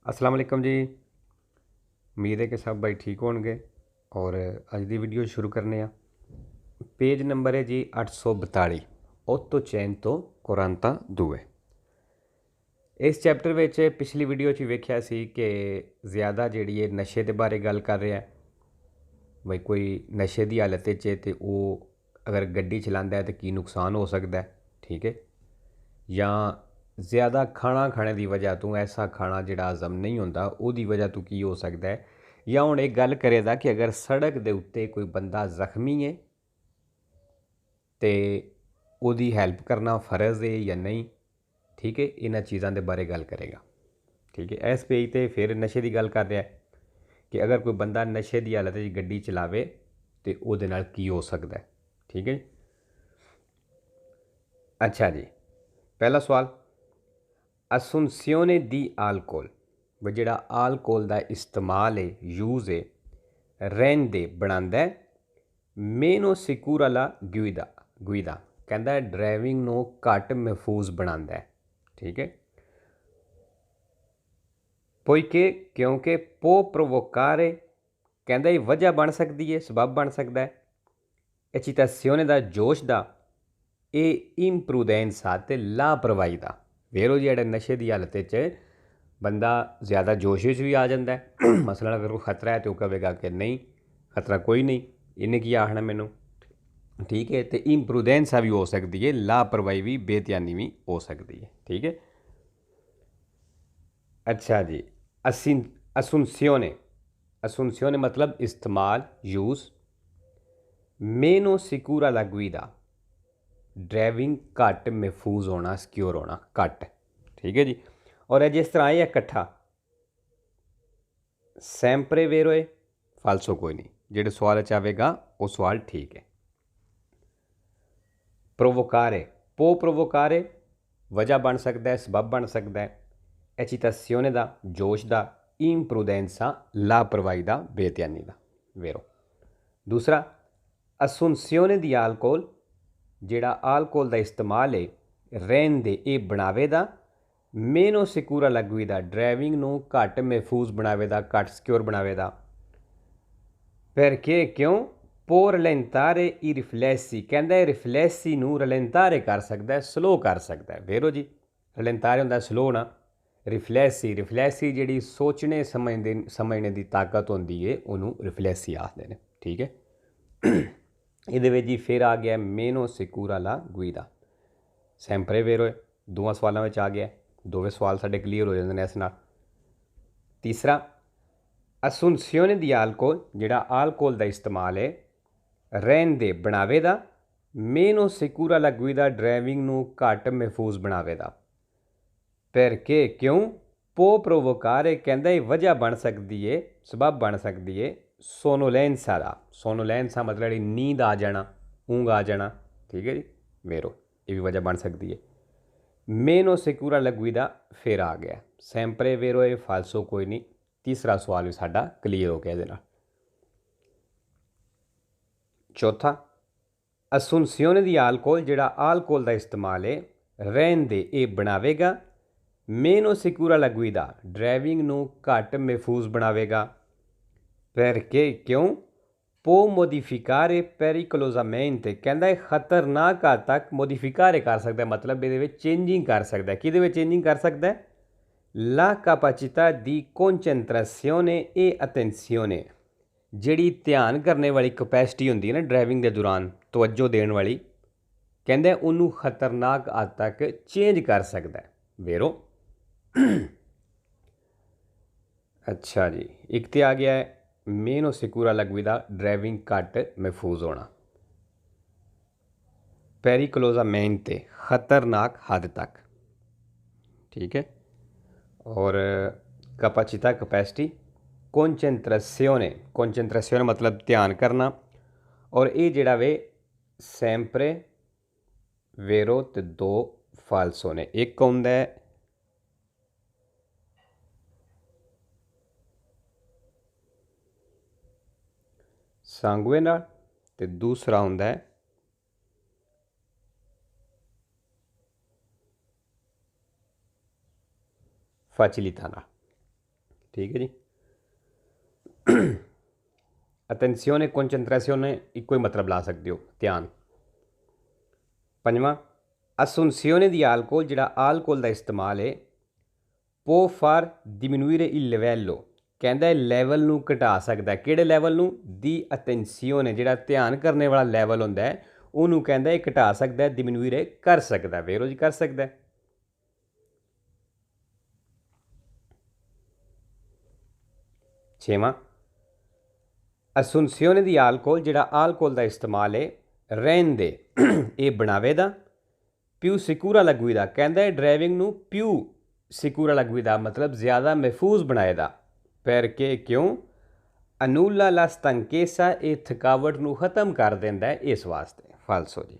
अस्सलाम वालेकुम जी। उम्मीद है कि सब भाई ठीक होंगे। और अज की वीडियो शुरू करने पेज नंबर है जी 842 ओतो चैन तो कुरानता दुए। इस चैप्टर में पिछली वीडियो वेख्या सी कि ज़्यादा जी नशे के बारे गल कर रहा है। बई कोई नशे की हालत तो वो अगर गड्डी चलाता है तो की नुकसान हो सकता है, ठीक है। या ज़्यादा खाना खाने की वजह तो ऐसा खाना जोड़ा हजम नहीं होता वो वजह तो की हो सकता है। या हूँ एक गल करेगा कि अगर सड़क के उत्ते कोई बंदा जख्मी है तो उसकी हैल्प करना फ़र्ज़ है या नहीं, ठीक है। इन्ह चीज़ों के बारे गल करेगा, ठीक है। इस पेज पर फिर नशे की गल कर रहा है कि अगर कोई बंदा नशे की हालत गड्डी चलावे तो वो की हो सकता है, ठीक है। अच्छा जी, पहला सवाल, असुनसियोने दी आलकोल व जोड़ा आलकोल का इस्तेमाल है यूज़ है रेंदे बनांदा मेनो सिक्योर वाला गुईदा गुईदा कहता है ड्राइविंग नू घट महफूज बनांदा है, ठीक है। पोइके क्योंकि पो प्रोवोकारे कहता ये वजह बन सकती है, सबब बन सकता है। एचितासियोने का जोश का ये इम्प्रूडेंसा ते लापरवाही का वेरो जो नशे की हालत बंदा ज़्यादा जोश भी आ जाता है। मसलन अगर कोई खतरा है तो कहेगा कि नहीं खतरा कोई नहीं, इन्हें की आखना मैनू, ठीक है। तो इम्प्रूडेंसा भी हो सकती है, लापरवाही भी बेध्यानी भी हो सकती है, ठीक है। अच्छा जी, असुनसियोने असुनसियोने मतलब इस्तेमाल यूज़ मेनो सिक्योरा ला गुईदा ड्राइविंग घट महफूज होना सिक्योर होना घट, ठीक है जी। और जिस तरह ये कट्ठा सैंपरे वेरोए फालसो कोई नहीं, जेडे सवाल आवेगा वो सवाल ठीक है। प्रोवोकारे पो प्रोवोकारे वजह बन सकता है, सबब बन सकता है। एचितासियोने का जोश का, इम्प्रूडेंसा लापरवाही का, बेध्यानी का वेरो। दूसरा असुनसियोने दी आलकोल जेड़ा आलकोल का इस्तेमाल है रहन दे ये बनावेदा मेनो सिक्योरा लगवीदा ड्राइविंग नू घट महफूज बनावेदा, घट सिक्योर बनावेदा। फिर के क्यों पो रलेंतारे ई रिफ्लैसी कहता रिफ्लैसी नू रलेंतारे कर सकता है, स्लो कर सकता है वेरो जी। रलेंतारे होंदा स्लो होना, रिफ्लैसी रिफ्लैसी जी सोचने समझने की ताकत होंगी है उन्होंने रिफ्लैसी आखते हैं, ठीक है। ये जी फिर आ गया मेनो सिक्योरा ला गुईदा सैंपरे वेरो दोवां सवालों में आ गया, दोवें सवाल साढ़े क्लीयर हो जाते हैं इस नाल। तीसरा असुनसियोने दी आलकोल जोड़ा आलकोल का इस्तेमाल है रहन दे बनावेदा मेनो सिक्योरा ला गुईदा ड्राइविंग नू घट महफूज बनावेदा। फिर के क्यों पो प्रोवोकारे कहता ये वजह बन सकती है, सबब बन सकती है सोनोलेंसा का। सोनोलेंसा मतलब नींद आ जाना, ऊँग आ जाना, ठीक है जी वेरो, ये भी वजह बन सकती है। मेनो सिक्योरा लगवीदा फिर आ गया सैंपरे वेरो ये फालसो कोई नहीं। तीसरा सवाल भी साडा क्लीयर हो गया ये। चौथा असुनसियोने दी आलकोल जोड़ा आलकोल का इस्तेमाल है रहन दे ये बनावेगा मेनो सिक्योरा लगवीदा ड्राइविंग नू घट महफूज बनावेगा। फिर के क्यों पो मोडिफिकारे पेरिकलोजामेंट कहता खतरनाक हद तक मोडिफिकारे कर सकता है, मतलब ये चेंजिंग कर सकता है। कि चेंजिंग कर सकता है ला कैपेसिटी दी कॉन्सेंट्रेसियोने ए अटेंसियोने जिहड़ी ध्यान करने वाली कैपेसिटी होंदी है ना ड्राइविंग के दौरान तवज्जो देने वाली, कहते उन्होंने खतरनाक हद तक चेंज कर सकता है वेरो। अच्छा जी, एक तो आ गया है मेनो सिक्योरा लगवीदा ड्राइविंग घट महफूज होना, पेरिकलोजामेंट ते खतरनाक हद तक, ठीक है। और कैपेसिटी कैपेसिटी कॉन्सेंट्रेसियोने कॉन्सेंट्रेसियोने मतलब ध्यान करना। और ये जोड़ा वे सैंपरे वेरो तो दो फालसो ने, एक होंदा है सांगुए नाल ते दूसरा होंदा है फैसिलिता नाल, ठीक है जी। अटेंशियोने कंसंट्रेशियोने इक्को ही मतलब ला सकते हो, ध्यान। पंजवां, असुंसियोने दी आलकोल, जिहड़ा आलकोल का इस्तेमाल है पो फार डिमिनुire il livello, कहता है लैवल नूं घटा सकता है। किहड़े लैवल नूं? दी अटेंशियोने, जिहड़ा ध्यान करने वाला लैवल होंदा है उहनूं कहता है घटा सकता है, डिमिनुire कर सकता है, वेरो जी कर सकता है। छेवां, असुंसियोने दी आलकोल, जिहड़ा आलकोल का इस्तेमाल है रेंदे ये बनावेदा पिू सिकूरा la guida, कहता है ड्राइविंग नूं पिू सिकूरा la guida, मतलब ज़्यादा महफूज बनाएदा। परके क्यों? अनूला ला stanchezza, ये थकावट नूं खत्म कर देंदा है, इस वास्ते। फालसो जी।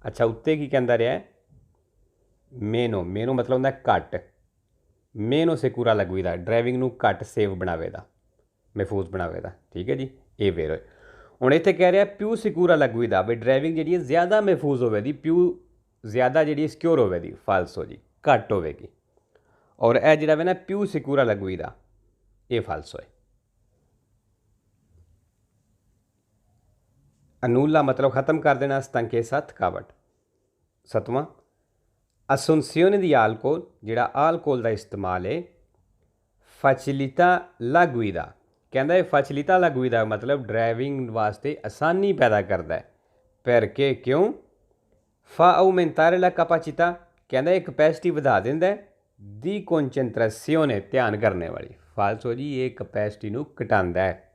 अच्छा, उत्ते की कहता रहा है? मेनो, मेनो मतलब होंदा घट। मेनो सिकूरा la guida, ड्राइविंग नूं घट सेफ बनावेदा, महफूज बनावेदा। ठीक है जी, ये वेरो है। ਹੁਣ ਇੱਥੇ ਕਹਿ ਰਿਹਾ ਪਿਊ ਸਿਕੂਰਾ la guida, ਵੀ ਡਰਾਈਵਿੰਗ ਜਿਹੜੀ ਹੈ ਜ਼ਿਆਦਾ ਮਹਿਫੂਜ਼ ਹੋਵੇਗੀ, ਪਿਊ ਜ਼ਿਆਦਾ ਜਿਹੜੀ ਸਿਕਿਉਰ ਹੋਵੇਗੀ, ਫਾਲਸੋ ਜੀ, ਘੱਟ ਹੋਵੇਗੀ। ਔਰ ਇਹ ਜਿਹੜਾ ਵੇ ਨਾ ਪਿਊ ਸਿਕੂਰਾ la guida, ਇਹ ਫਾਲਸੋ ਹੈ। ਅਨੂਲਾ मतलब ਖਤਮ ਕਰ ਦੇਣਾ, ਸਤੰਕੇਸਾ ਥਕਾਵਟ। ਸਤਵਾਂ, ਅਸੁੰਸੀਓਨੇ ਦੀ ਆਲਕੋਲ, ਜਿਹੜਾ ਆਲਕੋਲ ਦਾ ਇਸਤੇਮਾਲ ਹੈ ਫੈਸਿਲਿਟਾ la guida, कहता है फैसिलिटा la guida, मतलब ड्राइविंग वास्ते आसानी पैदा करता है। परके क्यों? फा aumentare la capacità, कहता है कैपेसिटी बढ़ा देंदा है, दी concentrazione, ध्यान करने वाली। फालसो जी, ये कैपेसिटी नूं घटांदा है,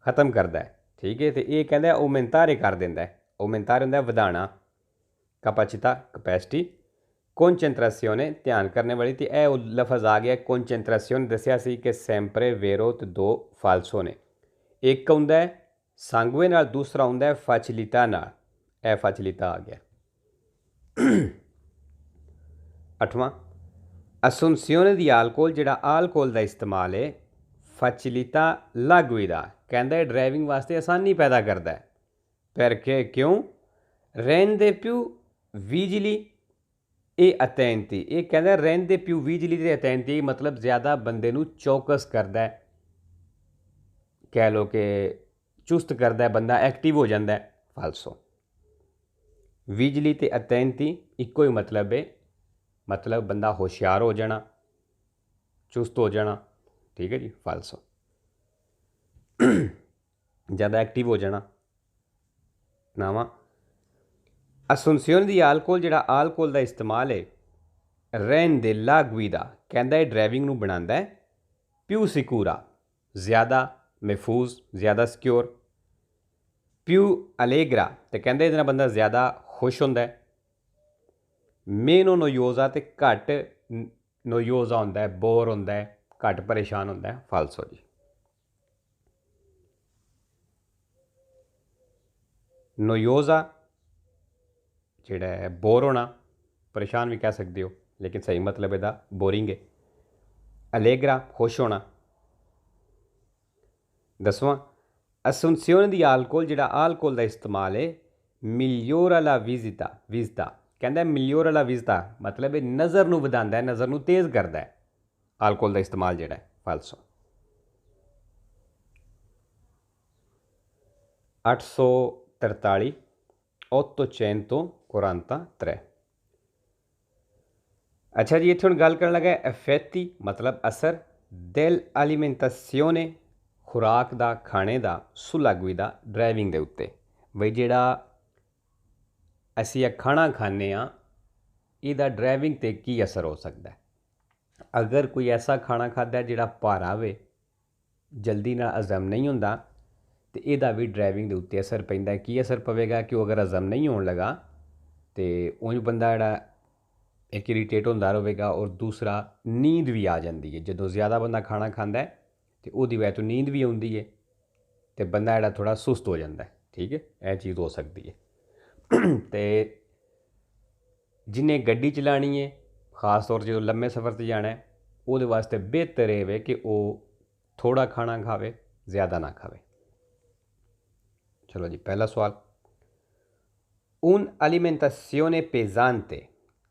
खत्म करता है। ठीक है, तो ये कहता है aumentare कर देंदा है। aumentare होंदा है बढ़ाना, capacità कैपेसिटी, कंसंट्रेशियोने ध्यान करने वाली। तो यह लफज आ गया कंसंट्रेशियोने, दसिया सी कि सैंपरे वेरो तो दो फालसो ने, एक होंदा है सांगुए नाल, दूसरा होंदा है फैसिलिटा नाल। यह फैसिलिटा आ गया। अठवां, असुंसियोने दी आलकोल, जिहड़ा आलकोल का इस्तेमाल है फैसिलिटा la guida, कहता है ड्राइविंग वास्ते आसानी पैदा करता है। परके क्यों? रेंदे पिू विजिली ये अतैंती, ये कहता है रेंदे पिू विजिली ते अतैंती, मतलब ज़्यादा बंदे नूं चौकस करता है, कह लो कि चुस्त करता है, बंदा एक्टिव हो जाता है। फालसो। विजिली ते अतैंती इक्को ही मतलब है, मतलब बंदा होशियार हो जाना, चुस्त हो जाना। ठीक है जी, फालसो। ज़्यादा एक्टिव हो जाना। नावा, असुंसियोने दी आलकोल, जिहड़ा आलकोल का इस्तेमाल है रेंदे la guida, कहता है ड्राइविंग नूं बनांदा है पिू सिकूरा, ज़्यादा महफूज, ज़्यादा सिक्योर। पिू अलेग्रा, तो कहते इहदे नाल बंदा ज़्यादा खुश होंदा है। मेनो नोयोजा, तो घट नोयोजा होंदा है, बोर होंदा है, घट परेशान होंदा है। फालसो जी। नोयोजा जिहड़ा है बोर होना, परेशान भी कह सकते हो, लेकिन सही मतलब इहदा बोरिंग है। अलेग्रा खुश होना। दसवां, असुंसियोने दी आलकोल, जिहड़ा आलकोल का इस्तेमाल है मिलियोरा la visita, कहता है मिलियोरा la visita, मतलब ये नज़र नूं वधांदा है, नज़र नूं तेज़ करता है, आलकोल का इस्तेमाल जिहड़ा है। फालसो। 843 843। अच्छा जी, इत्थे हुण गल करन लगा effetti, मतलब असर del alimentazione, खुराक दा, खाने दा, sulla guida, ड्राइविंग दे उत्ते। बई जिहड़ा असीं खाना खाने आ, इहदा ड्राइविंग ते की असर हो सकता है? अगर कोई ऐसा खाना खाता है जिहड़ा भारा वे, जल्दी नाल हजम नहीं होंदा, तो इहदा भी ड्राइविंग दे उत्ते असर पैंदा है। की असर पवेगा कि अगर हजम नहीं होण लगा तो उंज बंदा जिहड़ा एक इरीटेट होंदा रहेगा, और दूसरा नींद भी आ जाती है। जो ज़्यादा बंदा खाना खाता है तो उसकी वजह तो नींद भी आती है, तो बंदा जिहड़ा थोड़ा सुस्त हो जाता है। ठीक है, यह चीज़ हो सकती है। तो जिन्हें गड्डी चलानी है, खास तौर जो लम्बे सफ़र से जाना है, वो वास्ते बेहतर है कि वो थोड़ा खाना खावे, ज़्यादा ना खावे। चलो जी, पहला सवाल, un alimentazione pesante,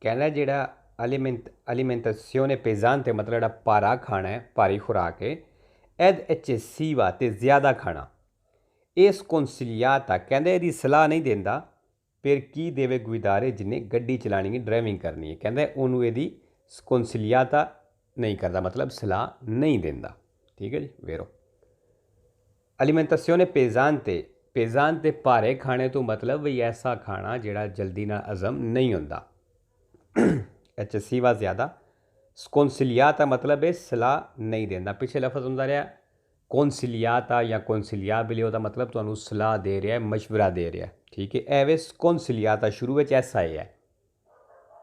कहना जिहड़ा alimentazione pesante मतलब ਜਿਹੜਾ ਭਾਰਾ ਖਾਣਾ ਹੈ, ਭਾਰੀ ਖੁਰਾਕ ਹੈ, ed eccessiva ਤੇ ਜ਼ਿਆਦਾ ਖਾਣਾ, ਇਹ sconsigliata ਕਹਿੰਦੇ ਇਹਦੀ ਸਲਾਹ ਨਹੀਂ ਦਿੰਦਾ। ਫਿਰ ਕੀ ਦੇਵੇ ਗੁਇਦਾਰੇ ਜਿਹਨੇ ਗੱਡੀ ਚਲਾਣੀ ਹੈ, ਡਰਾਈਵਿੰਗ ਕਰਨੀ ਹੈ, ਕਹਿੰਦਾ ਉਹਨੂੰ ਇਹਦੀ sconsigliata नहीं करता मतलब सलाह नहीं देंदा। ठीक है जी, वेरो alimentazione pesante भारे खाने तो मतलब भी ऐसा खाना जिहड़ा जल्दी ना हजम नहीं होंदा। एचसीवा ज़्यादा, sconsigliata मतलब है सलाह नहीं देंदा। पिछले लफ्ज़ होंदा रहा consigliata या consigliabile, ਉਹਦਾ मतलब ਤੁਹਾਨੂੰ सलाह दे रहा है, मशवरा दे रहा है। ठीक है, एवे sconsigliata शुरू में ऐसा ही है,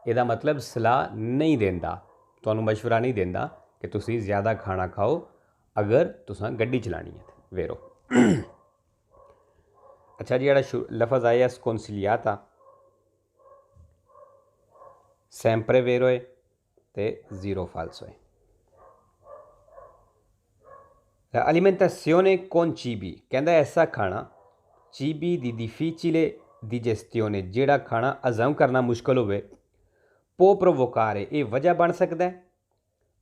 ਇਹਦਾ मतलब सलाह नहीं देंदा, ਤੁਹਾਨੂੰ मशवरा नहीं देंदा कि तुसी ज़्यादा खाना खाओ अगर तुसां गड्डी चलानी है। वेरो अच्छा जी, जेह्ड़ा लफ्ज़ आया sconsigliata, sempre vero है ते ज़ीरो falso है। alimentazione con cibi कहंदा ऐसा खाना cibi di difficile digestione, जेह्ड़ा खाना हज़म करना मुश्किल होवे, può provocare, ये वजह बन सकता है,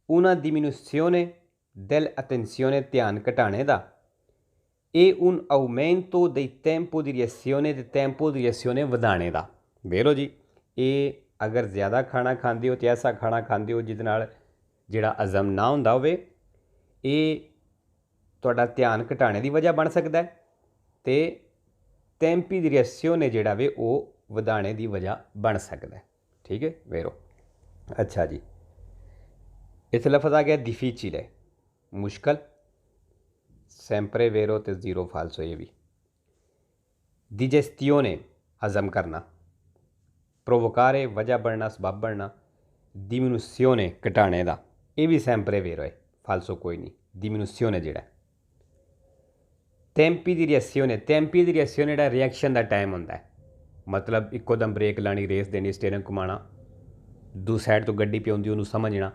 una diminuzione dell'attenzione, ध्यान घटाने दा, e un aumento del tempo di reazione, ते tempo di reazione ਵਧਾਣੇ ਦਾ। वेरो जी, ये अगर ज़्यादा खाना खाते हो तो ऐसा खाना खाते हो जिहदे नाल जिहड़ा हज़म ना हुंदा होवे, ये तुहाडा ध्यान घटाने की वजह बन सकता है, तो tempi di reazione जिहड़ा वे वो ਵਧਾਣੇ की वजह बन सकता है। ठीक है, वेरो अच्छा जी, इस लफ्ज़ आ गया difficile, मुश्किल, sempre vero तो ज़ीरो falso, ये भी digestione हज़म करना, provocare वजह बनना, सबब बनना, diminuzione घटाने का, ये भी sempre vero है, falso कोई नहीं, diminuzione जेड़ा tempi di reazione जेड़ा रिएक्शन का टाइम होंदा है, मतलब इक्को दम ब्रेक लानी, रेस देनी, स्टेयरिंग घुमाना, दू साइड तो गड्डी पियोंदी उन्होंने समझना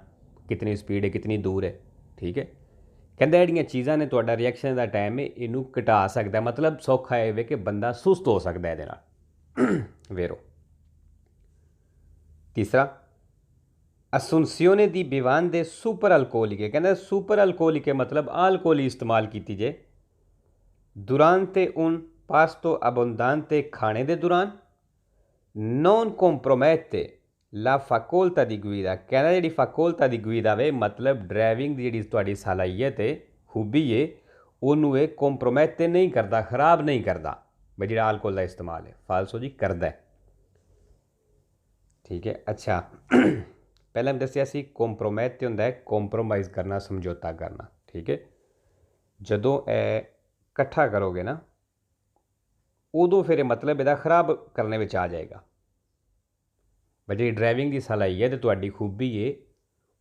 कितनी स्पीड है, कितनी दूर है। ठीक है, कहते ਜਿਹੜੀਆਂ चीज़ां ने ਤੁਹਾਡਾ रिएक्शन का टाइम है इनू घटा सकता है, मतलब सौखा है कि बंदा सुस्त हो सकता है ਇਹਦੇ ਨਾਲ। वेरो तीसरा assunzione di bevande super alcoliche, कहते सुपर अल्कोलिके मतलब अल्कोहल इस्तेमाल की जे durante un pasto abbondante, खाने के दौरान, non compromette la facoltà di guida, कहना जी facoltà di guida वे मतलब ड्राइविंग की जी थोड़ी सलाहियत है, खूबी है, उन्होंने compromette नहीं करता, खराब नहीं करता भाई जो अल्कोहल का इस्तेमाल है, फालसो जी करता है। ठीक है, अच्छा पहले मैं दसिया सी compromette होंदा है compromise करना, समझौता करना। ठीक है, जदों इकट्ठा करोगे ना उदों फिर मतलब यदा खराब करने में आ जाएगा। भाई जी ड्राइविंग की सलाहियत है, तुहाडी खूबी है,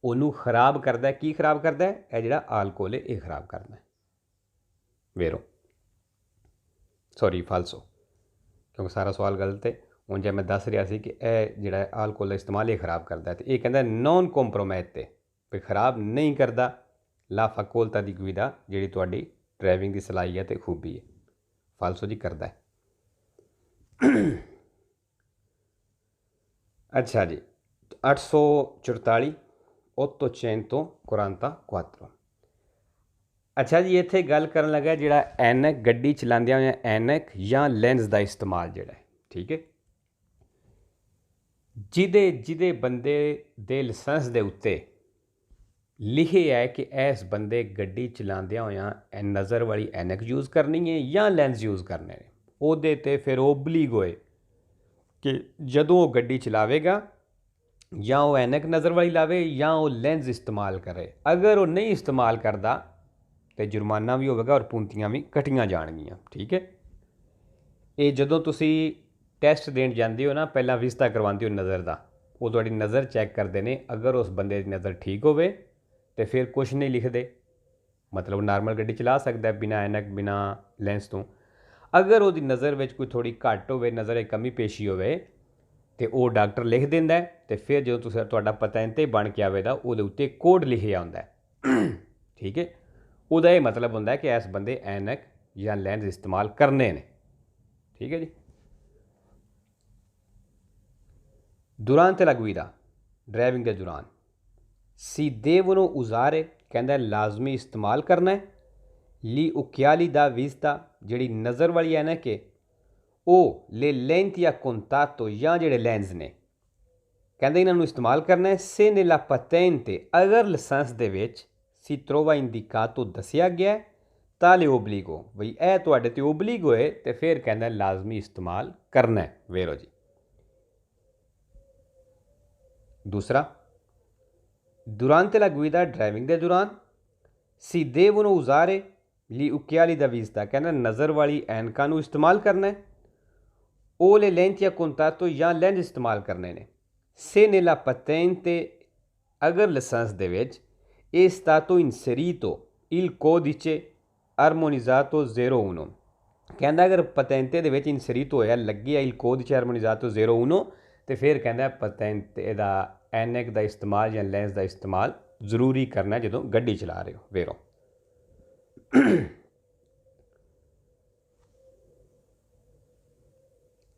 उन्होंने खराब करता है, की खराब करता है, यह जिहड़ा अल्कोहल है ये खराब करता है। वेरो सॉरी फालसो, क्योंकि सारा सवाल गलत है। हूँ जब मैं दस रहा सी कि यह जिहड़ा अल्कोहल का इस्तेमाल ये खराब करता है, तो ये कहता नॉन कॉम्प्रोमाइज भी खराब नहीं करता ला फकोलता दी गुइदा जिहड़ी तुहाडी ड्राइविंग की सलाहियत है, खूबी है, फालसो जी करता है। अच्छा जी, 844 844। अच्छा जी, इत्थे गल करन लगा जिहड़ा ऐनक गड्डी चलांदियां होइयां ऐनक या लेंस का इस्तेमाल जिहड़ा है। ठीक है, जिदे बंदे दे लाइसेंस दे उत्ते लिखे है कि इस बंदे गड्डी चलांदियां होइयां नज़र वाली ऐनक यूज़ करनी है या लेंस यूज़ करने ने, ओहदे ते फिर ओबलीग होए कि जदों वो गड्डी चलावेगा या वो ऐनक नज़र वाली लावे या वो लेंस इस्तेमाल करे। अगर वो नहीं इस्तेमाल करता तो जुर्माना भी होगा और पूंतियां भी कटियां जाणगियां। ठीक है, ये जदों तुसी टैसट देन जाते हो ना, पहला विस्ता करवाते हो नज़र का, वो तुहाडी नज़र चैक करते हैं, अगर उस बंदे की नज़र ठीक होवे तो फिर कुछ नहीं लिखते, मतलब नॉर्मल गड्डी चला सकता है बिना ऐनक बिना लेंस तो। अगर वो नज़र में कोई थोड़ी घट हो, नज़र कमी पेशी होवे तो वो डॉक्टर लिख देंदा है, तो फिर जो तुहाडा पेटेंट बन के आवेगा उहदे उत्ते कोड लिखिया होंदा है। ठीक है, उहदा ये मतलब होंदा है कि इस बंदे ऐनक या लेंस इस्तेमाल करने ने। ठीक है जी, durante la guida ड्राइविंग के दौरान सीधे वो उजारे कहता लाजमी इस्तेमाल करना है। ली उक्याली दा विस्ता जी नज़र वाली ऐनक है वो ले लेंथ या contatto या जेडे लेंस ने कहते इन्हों इस्तेमाल करना है। से nella patente अगर लाइसेंस दे विच si trova indicato दसिया गया है ताले ओबलीगो बई ए तुहाडे ते ओबलीगो है तो फिर कहना लाजमी इस्तेमाल करना है। वेरो जी दूसरा durante la guida ड्राइविंग के दौरान si devono usare gli occhiali da vista कहना नज़र वाली ऐनकां नूं इस्तेमाल करना है। ओ ले lenti a contatto या लेंस इस्तेमाल करने ने। से nella patente अगर लाइसेंस दे विच è stato inserito il codice armonizzato 01 कहना अगर पतेंते दे विच इंसरीत होया लग्गिया il codice armonizzato 01 तो फिर कहना पतेंते दा ऐनक दा इस्तेमाल या लेंस दा इस्तेमाल जरूरी करना जो गड्डी चला रहे हो। वेरो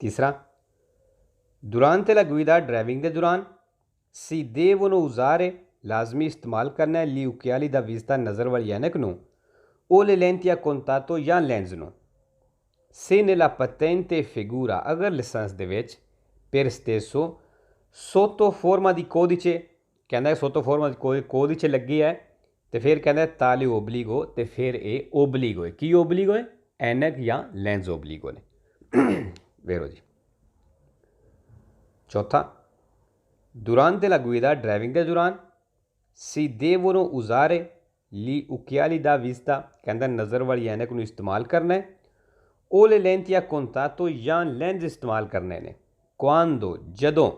तीसरा durante la guida ड्राइविंग के दौरान si devono usare लाजमी इस्तेमाल करना है ली उक्याली दा विस्ता नज़र वाली ऐनक नूं ओ ले lenti a contatto या लेंस नूं। se nella patente figura अगर लाइसेंस दे विच per stesso sotto forma di codice कहना sotto forma di codice लगी है तो फिर कहना ताले ओबलीगो तो फिर ये ओबलीगो है की ओबलीगो है ऐनक या लेंस ओबलीगो ने। वेरो जी चौथा durante la guida ड्राइविंग के दौरान si devono usare gli occhiali da vista कहता नज़र वाली ऐनक नूं इस्तेमाल करना है। ओ ले lenti a contatto या लेंस इस्तेमाल करने ने quando जदों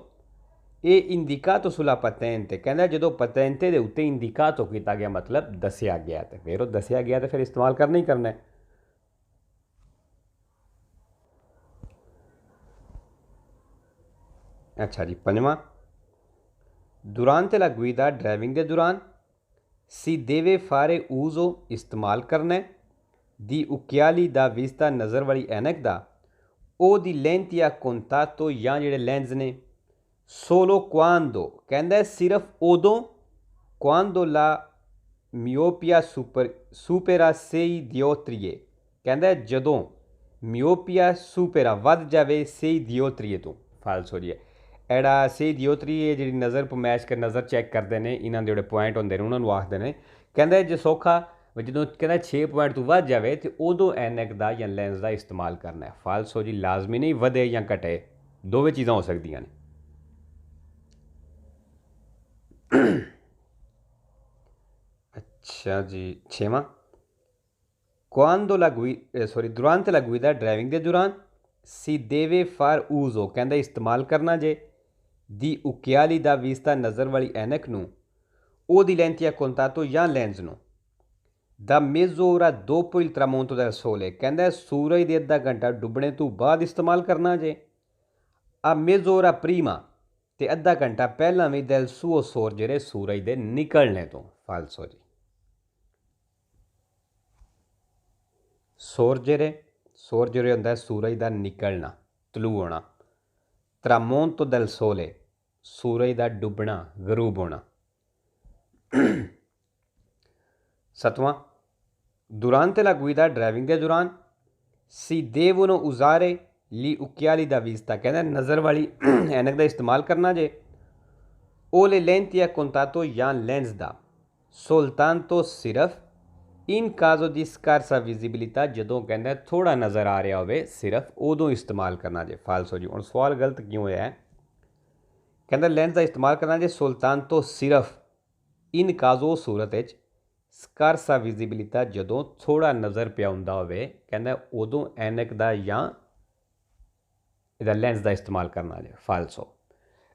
ये इंडिकातो सुला पतेंते कहता जो पतेंते दे उत्ते इंडिकातो किया गया मतलब दसिया गया तो फिर दसिया गया तो फिर इस्तेमाल करना ही करना है। अच्छा जी पंजवां durante la guida ड्राइविंग के दौरान si deve fare uso इस्तेमाल करना है di occhiali da vista नज़र वाली ऐनक दा ओ di lenti a contatto या जेडे लेंस ने solo quando कहता सिर्फ उदों quando la miopia supera 6 dioptrie कहता जदों मिओपिया सुपेरा वध जाए 6 dioptrie तो फालस हो जाए एड़ा 6 dioptrie जी नज़र पर मैच कर नज़र चैक करते हैं इन्होंने जोड़े पॉइंट होंगे उन्होंने आखते हैं कहता जो सौखा जो कहता 6 पॉइंट तो वध जाए तो उदों ऐनक का या लेंस का इस्तेमाल करना है। फालस हो जी लाजमी नहीं वधे या घटे दोवें चीज़ां हो सकदियां ने। अच्छा जी छेवां durante la guida ड्राइविंग के दौरान si deve far uso कहता इस्तेमाल करना जे di occhiali da vista नज़र वाली ऐनक नूं ओ di lenti a contatto या लेंस नूं da mezz'ora dopo il tramonto del sole कहता सूरज दे अद्धा घंटा डुबने तो बाद इस्तेमाल करना जे a mezz'ora prima ते अद्धा घंटा पहला भी del suo sorgere सूरज दे निकलने तो। फालस हो जी सोरजरे होंदा सूरज का निकलना तलू होना। tramonto del sole सूरज का डुबना गरूब होना। सतवां durante la guida ड्राइविंग के दौरान si devono usare gli occhiali da vista कहता नज़र वाली ऐनक का इस्तेमाल करना जे ओ le lenti a contatto या लेंस का soltanto सिर्फ इन काजो दी स्कारसा विजिबिलिटा जदों कहता थोड़ा नज़र आ रहा हो सिर्फ उदों इस्तेमाल करना जे। फालस हो जी हुण सवाल गलत क्यों है कहता लेंस का इस्तेमाल करना जे soltanto सिर्फ इन काजो सूरत स्कारसा विजिबिलिटा जदों थोड़ा नज़र पिया हुंदा होवे कहता उदों ऐनक का या इहदा लेंस का इस्तेमाल करना जे। फालस हो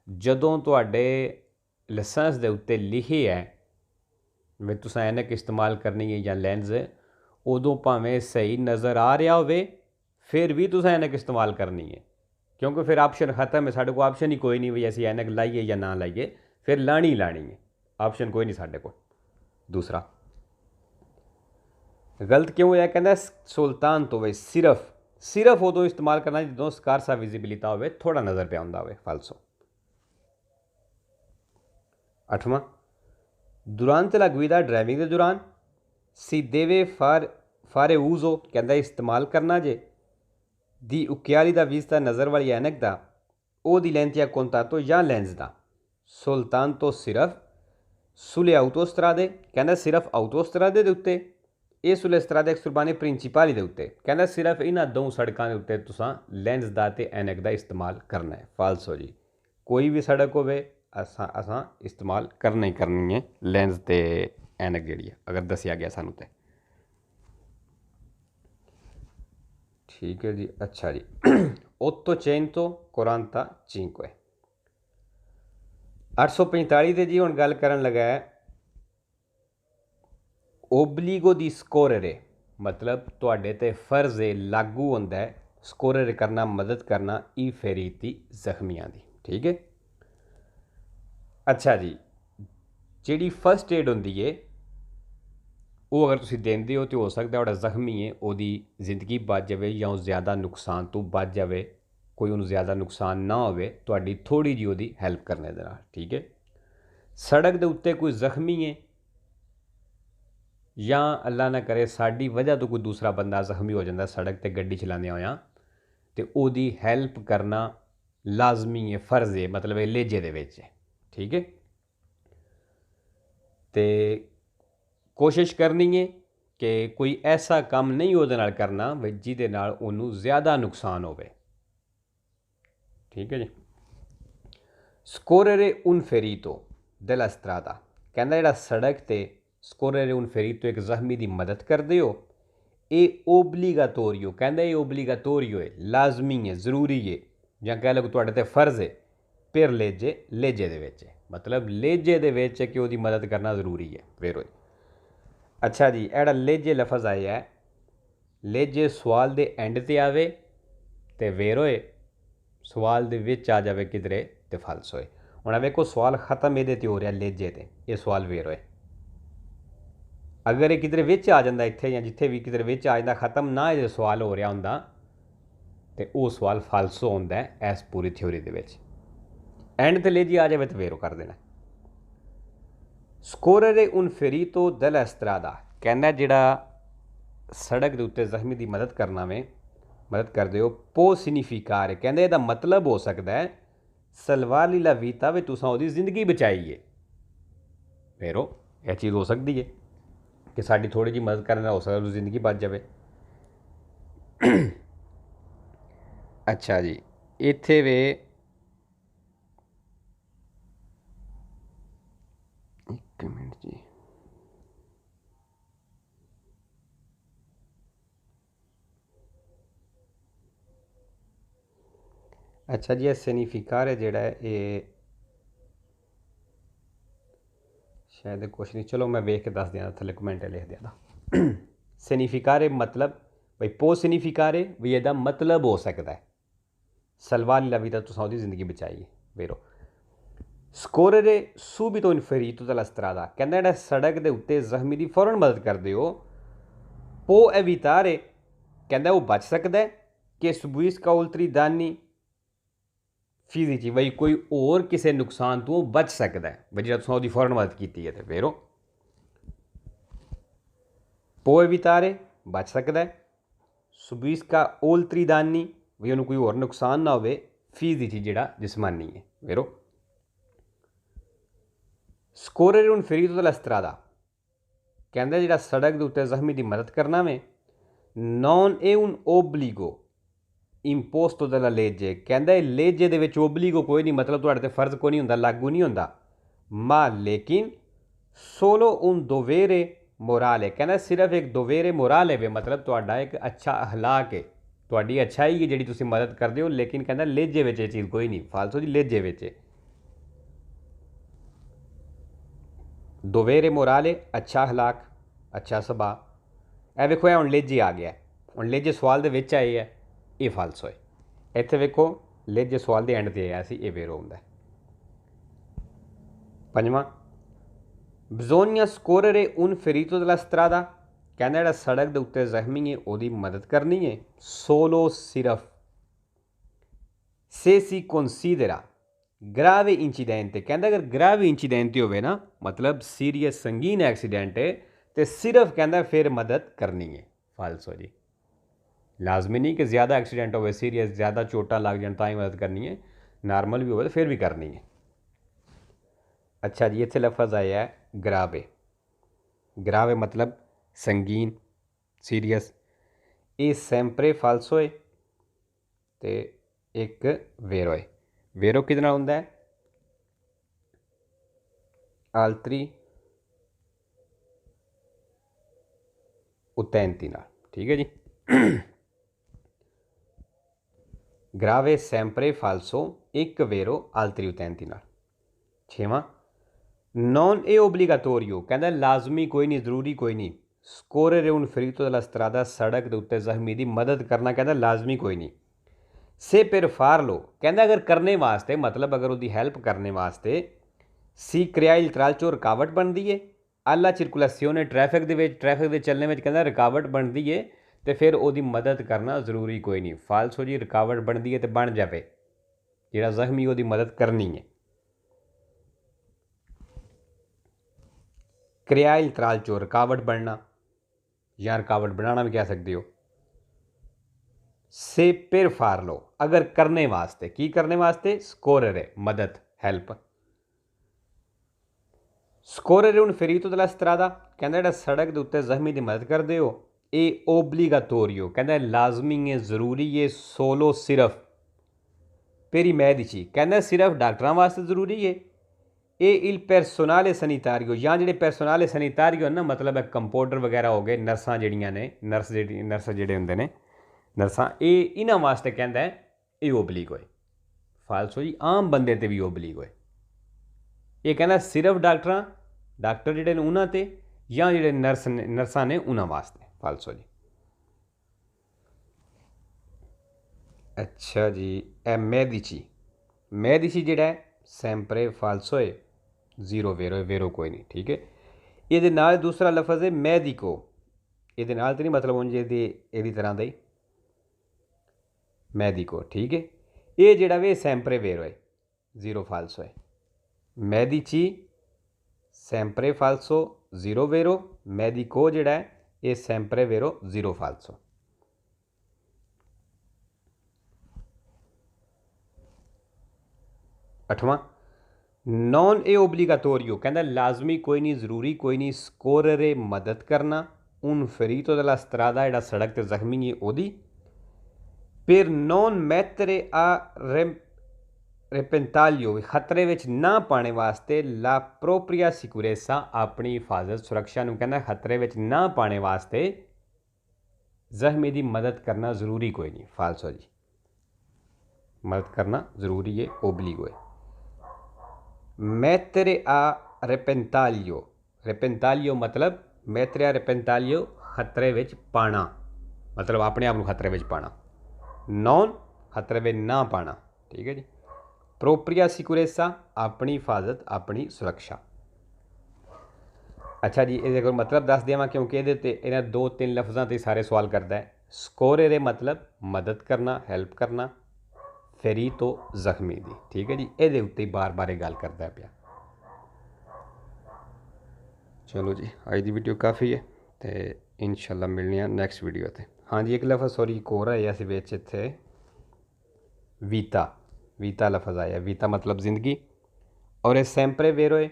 जदों तुहाडे लाइसेंस दे उत्ते लिखी है वे तुसां ऐनक इस्तेमाल करनी है या लेंस उदों भावें सही नज़र आ रहा हो फिर भी तुसां ऐनक इस्तेमाल करनी है क्योंकि फिर ऑप्शन खत्म है साढ़े को ऑप्शन ही कोई नहीं भी असीं ऐनक लाइए या ना लाइए फिर लानी ही लानी है ऑप्शन कोई नहीं साढ़े को। दूसरा गलत क्यों होया कहता सुल्तान तो वे सिर्फ उदों इस्तेमाल करना जो स्कारसा विजिबिलिटा हो थोड़ा नज़र पे आउंदा होवे। फालसो 8वां, durante la guida ड्राइविंग के दौरान si deve fare uso कहता इस्तेमाल करना जे di occhiali da vista नज़र वाली ऐनक दा o di lenti a contatto ਜਾਂ ਲੈਂਸ ਦਾ soltanto ਸਿਰਫ sulle autostrade ਕਹਿੰਦਾ ਸਿਰਫ ਆਟੋਸਟਰਾਦੇ ਦੇ ਉੱਤੇ ਇਹ sulle strade exurbane principali ਦੇ ਉੱਤੇ ਕਹਿੰਦਾ ਸਿਰਫ ਇਹਨਾਂ ਦੋ ਸੜਕਾਂ ਦੇ ਉੱਤੇ ਤੁਸੀਂ ਲੈਂਸ ਦਾ ਤੇ ਐਨਕ ਦਾ ਇਸਤੇਮਾਲ ਕਰਨਾ ਹੈ। ਫਾਲਸੋ ਜੀ, ਕੋਈ ਵੀ ਸੜਕ ਹੋਵੇ असां इस्तेमाल करना ही करनी है लेंस ते ऐनक जी अगर दसिया गया सानू तो ठीक है जी। अच्छा जी, 845 845 ਤੇ ਜੀ ਹੁਣ ਗੱਲ ਕਰਨ ਲੱਗਾ ਹੈ ਓਬਲੀਗੋ ਦੀ ਸਕੋਰਰੇ, मतलब ਤੁਹਾਡੇ ਤੇ ਫਰਜ਼ ਹੈ ਲਾਗੂ ਹੁੰਦਾ ਹੈ ਸਕੋਰਰ करना मदद करना ई फेरीती ਜ਼ਖਮੀਆਂ ਦੀ। ठीक है। अच्छा जी, जी फस्ट एड होंगी है वो अगर तुम देंगे हो तो हो सकता है जख्मी है वो जिंदगी बच जाए या ज़्यादा नुकसान तो बच जाए, कोई उन्होंने ज़्यादा नुकसान ना हो थोड़ी जी वो हैल्प करने दे नाल। ठीक है। सड़क के उत्ते कोई जख्मी है या अल्लाह ना करे साड़ी वजह तो कोई दूसरा बंदा जख्मी हो जाता सड़क पर गड्डी चलाने होया तो वो हैल्प करना लाजमी है, फ़र्ज़ है, मतलब लेजे दे विच। ठीक है। तो कोशिश करनी है कि कोई ऐसा काम नहीं वो करना जिहदे नाल उन्होंने ज़्यादा नुकसान होवे। ठीक है जी। स्कोररे उन फेरीतो della strada कहता जिहड़ा सड़क ते स्कोररे उन फेरीतो एक जख्मी की मदद करते हो ये ओबलीगातोरियो कहता ये ओबलीगातोरियो है, लाजमी है, ज़रूरी है, या कह लो तुहाडे ते फ़र्ज़ है फिर लेजे दे विच, मतलब लेजे दे विच कि उसकी मदद करना ज़रूरी है। फिर अच्छा जी, एड़ा लेजे लफज आया है लेजे सवाल दे एंड ते आवे ते वेर होए, सवाल दे विच आ जाए किधरे तो फल्स होए। हुण वेखो सवाल खत्म ये हो रहा लेजे ते, ये सवाल वेर होए, अगर ये किधरे विच आ जाता इत्थे या जिथे भी किधरे विच आ जाता खत्म ना ये सवाल हो रहा होंदा तो वो सवाल फालसो होंदा है इस पूरी थ्योरी दे विच। एंड ते लेजी आ जाए तो वेरो कर देना। स्कोररे उन फेरीतो della strada कहना जिहड़ा सड़क के उत्ते जख्मी की मदद करना में मदद करते हो पो सिग्निफिकारे कहते इसका मतलब हो सकता है सलवाली ला वीता वे तुसां उहदी जिंदगी बचाई है। फिर यह चीज़ हो सकती है कि साड़ी थोड़ी जी मदद करना हो सकता है जिंदगी बच जाए। अच्छा जी, इत्थे वे एक मिनट जी, अच्छा जी, सिग्निफिकार है जोड़ा ये शायद कुछ नहीं, चलो मैं वेख के दस दिया थले कमेंट लिख दिया। सिग्निफिकार मतलब भाई पो सिग्निफिकार भी यदा मतलब हो सकता है सलवार ला भी तो तुसां उहदी जिंदगी बचाई है। वेरो स्कोररे सूबितो इनफेरीतो della strada कहता जिहड़ा सड़क के उत्ते जख्मी की फौरन मदद करते हो पो एवितारे कहता वो बच सकता है कि सुबुइस का उल्तरी दानी फिजिची बई कोई और किसी नुकसान तो बच सकता है बई जो तुसां उहदी फौरन मदद की है। तो वेरो पो एवितारे बच सकता है, सुबुइस का उल्तरी दानी भी उन्होंने कोई और नुकसान ना हो फिजिची जिहड़ा जिस्मानी है। वेरो स्कोररे उन फेरीतो della strada कहता जिहड़ा सड़क के उत्ते जख्मी की मदद करना में नॉन ए उन ओबलीगो इंपोस्तो della legge कहता लेजे दे विच ओबलीगो कोई नहीं, मतलब तुहाडे ते फर्ज कोई नहीं होंदा, लागू नहीं होंदा, मा लेकिन सोलो उन दोवेरे मोराले कहता सिर्फ एक दोवेरे मोराले वे, मतलब तुहाडा एक अच्छा अखलाक है, तुहाडी अच्छाई है जिहड़ी तुसीं मदद करदे हो, लेकिन कहता लेजे विच ये चीज़ कोई नहीं, फालतू जी लेजे विच दोवेरे मोराले अच्छा अखलाक अच्छा सुभाव। ए वेखो हुण लेजे आ गया, हुण लेजे सवाल दे विच आए है ये फालसो है, इत्थे वेखो लेजे सवाल दे एंड ते आया सी, ये वेरो हुंदा है। पंजवां बिजोनिया स्कोररे उन फेरीतो della strada कहना जिहड़ा सड़क के उत्ते जख्मी है उसकी मदद करनी है सोलो सिर्फ से सी considera ग्रावे इंसीडेंट कहता अगर ग्रावे इंसीडेंट होवे ना मतलब सीरीयस संगीन एक्सीडेंट है तो सिर्फ कहता फिर मदद करनी है। फालसो जी, लाजमी नहीं कि ज़्यादा एक्सीडेंट हो सीरीयस ज़्यादा चोटा लग जाए तो ही मदद करनी है, नॉर्मल भी हो तो फिर भी करनी है। अच्छा जी, इतने लफज आया है ग्रावे। ग्रावे मतलब संगीन सीरीयस। ये सैंपरे फालसो है तो एक वेरो है। वेरो कितना होंदा है आलतरी उत्तैंती नाल, ठीक है जी। ग्रावे सैंपरे फालसो एक वेरो आलतरी उत्तैंती नाल। छेवां नॉन ए ओबलीगाटोरियो कहता लाजमी कोई नहीं, जरूरी कोई नहीं। स्कोरर उन फरीतो della strada सड़क के उत्ते जख्मी की मदद करना कहता लाजमी कोई नहीं। से पर फार लो कहता अगर करने वास्ते मतलब अगर उसकी हैल्प करने वास्ते सी क्रियाइल त्रालचो रुकावट बनती है। आला सर्कुलेसियोने ट्रैफिक के चलने में कहता रुकावट बनती है तो फिर वो मदद करना जरूरी कोई नहीं। फालसो जी रुकावट बनती है तो बन जाए, जो जख्मी वो मदद करनी है। क्रियाइल त्रालचो रुकावट बनना या रुकावट बनाना भी कह सकते हो। से पर फार लो अगर करने वास्ते, की करने वास्ते स्कोरर है मदद हैल्प। स्कोरर उन फरीतो della strada कहता जो सड़क के उत्ते जख्मी की मदद करते हो। ये ओबलीगाटोरियो कहता लाजमी है, जरूरी है, सोलो सिर्फ पेरी मैदिची कहता सिर्फ डॉक्टरों वास्ते जरूरी है। ये इल परसोनाले सैनिटारियो या जो परसोनाले सैनिटारियो ना मतलब है कंपाउंडर वगैरह हो गए, नर्सा जड़ियाँ ने नर्स जोड़े होंगे ने नर्सा, ये इन्होंने वास्ते कहता है ये ओबलीग होए। फालसो जी आम बंदे ते भी ओबलीग होए। ये कहना सिर्फ डॉक्टर जोड़े ने उन्होंने या जो नर्सा ने उन्होंने वास्ते। फालसो जी। अच्छा जी, ए मैदिची जोड़ा है सैंपरे फालसो है, जीरो वेरो है, वेरो कोई नहीं, ठीक है। ये दूसरा लफज है मैदिको, ये तो नहीं मतलब उन ये तरह का ही मैदिको, ठीक है। ये जोड़ा वे सैंपरे वेरो है, जीरो फालसो है। मैदिची सैंपरे फालसो जीरो वेरो, मैदिको जोड़ा है ये सैंपरे वेरो जीरो फालसो। अठवां नॉन ए ओबलीगाटोरियो कहता लाजमी कोई नहीं, जरूरी कोई नहीं। स्कोररे मदद करना उन फरीतो della strada जो सड़क ते जख्मी है ओदी। पर नॉन मैतरे आ रेपेंटालियो खतरे में ना पाने वास्ते ला प्रोप्रिया सिक्योरेसा अपनी हिफाजत सुरक्षा कहना खतरे में ना पाने वास्ते जख्मी की मदद करना जरूरी कोई नहीं। फालसो जी, मदद करना जरूरी है ओबलीगो है। मैत्रे आ रेपेंटालियो, रेपेंटालियो मतलब मैत्रे आ रेपेंटालियो खतरे में पाना मतलब अपने आप को खतरे में पाना। नॉन खतरे में ना पाना, ठीक है जी। प्रोप्रिया सिक्योरेसा अपनी हिफाजत अपनी सुरक्षा। अच्छा जी, ये मतलब दस देव क्योंकि ये इन्हें दो तीन लफ्ज़ों से सारे सवाल करता है। स्कोरे मतलब मदद करना, हेल्प करना, फेरी तो जख्मी दी, ठीक है जी। ये उत्ते बार बार गल करता पाया। चलो जी, अज की वीडियो काफ़ी है तो इंशाल्लाह मिलने नैक्सट वीडियो ते। हाँ जी, एक लफ्ज़ सॉरी एक होर आया इत्थे वीता, वीता लफ्ज़ आया। वीता मतलब जिंदगी और ये सैंपरे वेरो है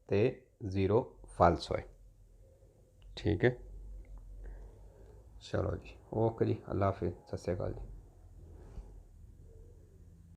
तो जीरो फालसो है, ठीक है। चलो जी, ओके जी, अल्लाह हाफिज़, सत श्री अकाल जी।